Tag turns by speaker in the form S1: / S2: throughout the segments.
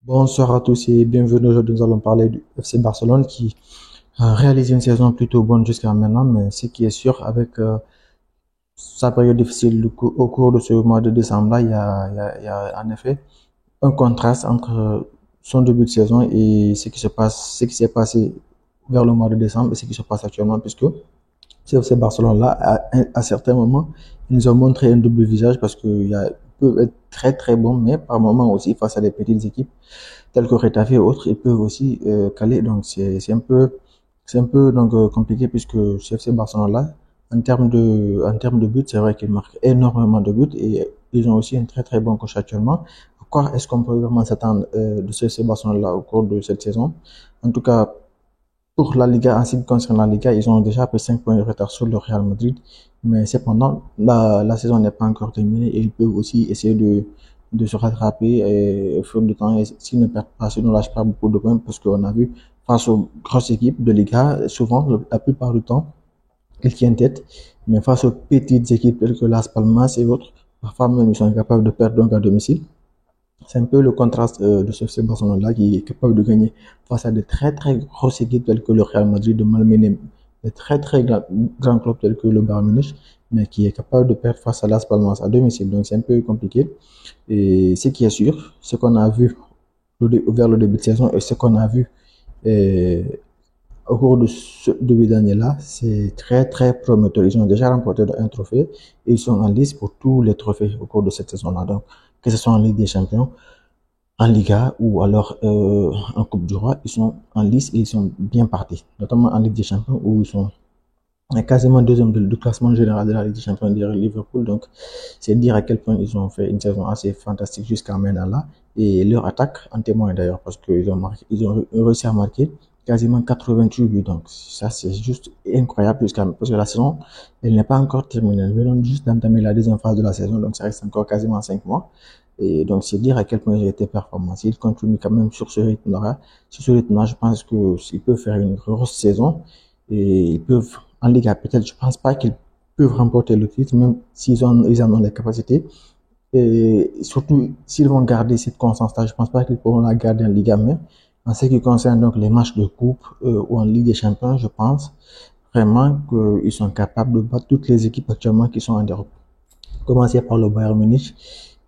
S1: Bonsoir à tous et bienvenue. Aujourd'hui, nous allons parler du FC Barcelone qui a réalisé une saison plutôt bonne jusqu'à maintenant, mais ce qui est sûr, avec sa période difficile au cours de ce mois de décembre-là, il y a en effet un contraste entre son début de saison et ce qui s'est passé vers le mois de décembre et ce qui se passe actuellement, puisque ces Barcelone-là, à certains moments, ils nous ont montré un double visage parce qu'ils peuvent être très très bons, mais par moments aussi, face à des petites équipes telles que Retafe et autres, ils peuvent aussi caler. Donc c'est un peu donc compliqué puisque CFC Barcelone-là, en termes de buts, c'est vrai qu'ils marquent énormément de buts et ils ont aussi un très très bon coach actuellement. À quoi est-ce qu'on peut vraiment s'attendre de CFC Barcelone-là au cours de cette saison? En tout cas, pour la Liga, en ce qui concerne la Liga, ils ont déjà pris 5 points de retard sur le Real Madrid. Mais cependant, la saison n'est pas encore terminée et ils peuvent aussi essayer de se rattraper au fil du temps. Et s'ils ne perdent pas, s'ils ne lâchent pas beaucoup de points, parce qu'on a vu face aux grosses équipes de Liga, souvent, la plupart du temps, ils tiennent tête. Mais face aux petites équipes telles que Las Palmas et autres, parfois même ils sont incapables de perdre donc à domicile. C'est un peu le contraste de ce FC Barcelone-là qui est capable de gagner face à de très très grosses équipes telles que le Real Madrid, de malmener de très très grands clubs tels que le Bayern Munich, mais qui est capable de perdre face à Las Palmas à domicile. Donc c'est un peu compliqué. Et ce qui est sûr, ce qu'on a vu vers le début de saison et ce qu'on a vu euh, au cours de ce début d'année-là, c'est très très prometteur. Ils ont déjà remporté un trophée et ils sont en lice pour tous les trophées au cours de cette saison-là. Donc, que ce soit en Ligue des Champions, en Liga ou alors en Coupe du Roi, ils sont en lice et ils sont bien partis. Notamment en Ligue des Champions où ils sont quasiment deuxième du classement général de la Ligue des Champions derrière Liverpool. Donc, c'est dire à quel point ils ont fait une saison assez fantastique jusqu'à maintenant là. Et leur attaque en témoigne d'ailleurs parce ils ont réussi à marquer quasiment 88 buts. Donc, ça, c'est juste incroyable parce que la saison, elle n'est pas encore terminée. Ils viennent juste d'entamer la deuxième phase de la saison. Donc, ça reste encore quasiment 5 mois. Et donc, c'est dire à quel point ils ont été performants. S'ils continuent quand même sur ce rythme-là, je pense qu'ils peuvent faire une grosse saison et ils peuvent, en Liga, peut-être, je pense pas qu'ils peuvent remporter le titre, même ils en ont les capacités. Et surtout, s'ils vont garder cette constance-là, je pense pas qu'ils pourront la garder en Liga, mais en ce qui concerne donc les matchs de coupe ou en Ligue des Champions, je pense vraiment qu'ils sont capables de battre toutes les équipes actuellement qui sont en Europe. Commencer par le Bayern Munich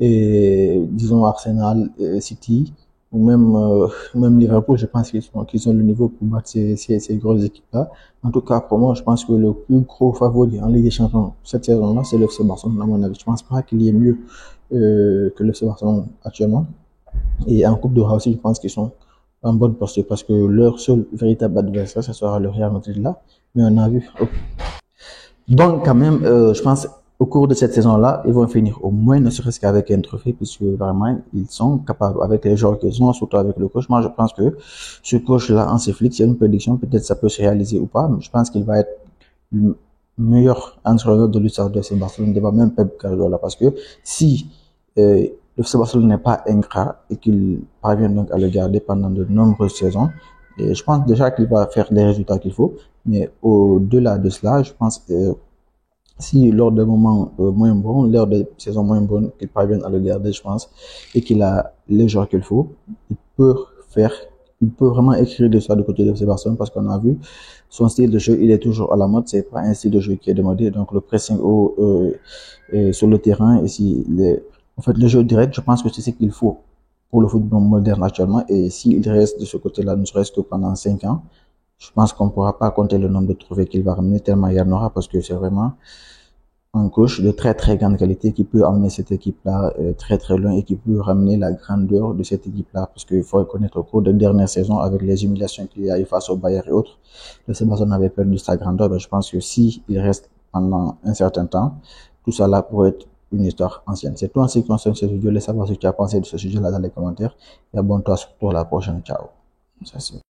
S1: et disons Arsenal, City ou même Liverpool, je pense qu'ils ont le niveau pour battre ces grosses équipes-là. En tout cas, pour moi, je pense que le plus gros favori en Ligue des Champions cette saison-là, c'est le FC Barcelone, à mon avis. Je pense pas qu'il y ait mieux que le FC Barcelone actuellement. Et en Coupe de Roi aussi, je pense qu'ils sont en bonne posture parce que leur seul véritable adversaire, ce sera le Real Madrid là. Mais on a vu. Donc, quand même, je pense au cours de cette saison-là, ils vont finir au moins, ne serait-ce qu'avec un trophée, puisque vraiment, ils sont capables, avec les joueurs qu'ils ont, surtout avec le coach. Moi, je pense que ce coach-là, en Flick, c'est une prédiction, peut-être ça peut se réaliser ou pas, mais je pense qu'il va être le meilleur entraîneur de l'histoire de FC Barcelone, devant même Pep Guardiola, parce que si le FC Barcelone n'est pas ingrat et qu'il parvient donc à le garder pendant de nombreuses saisons, et je pense déjà qu'il va faire les résultats qu'il faut, mais au-delà de cela, je pense si lors des moments moins bons, lors des saisons moins bonnes, qu'il parvient à le garder, je pense, et qu'il a les joueurs qu'il faut, il peut faire, il peut vraiment écrire de ça du côté de ces personnes parce qu'on a vu son style de jeu, il est toujours à la mode, c'est pas un style de jeu qui est démodé, donc le pressing sur le terrain, et si en fait, le jeu direct, je pense que c'est ce qu'il faut pour le football moderne actuellement, et s'il reste de ce côté-là, ne serait-ce que pendant 5 ans, je pense qu'on ne pourra pas compter le nombre de trophées qu'il va ramener tellement il y en aura parce que c'est vraiment un coach de très très grande qualité qui peut emmener cette équipe-là très très loin et qui peut ramener la grandeur de cette équipe-là parce qu'il faut reconnaître au cours de dernière saison avec les humiliations qu'il y a eu face au Bayern et autres, le Sébastien avait perdu sa grandeur. Mais je pense que si il reste pendant un certain temps, tout ça là pourrait être une histoire ancienne. C'est tout en ce qui concerne ce sujet. Laisse savoir ce que tu as pensé de ce sujet-là dans les commentaires et abonne-toi surtout à la prochaine. Ciao. Ça, c'est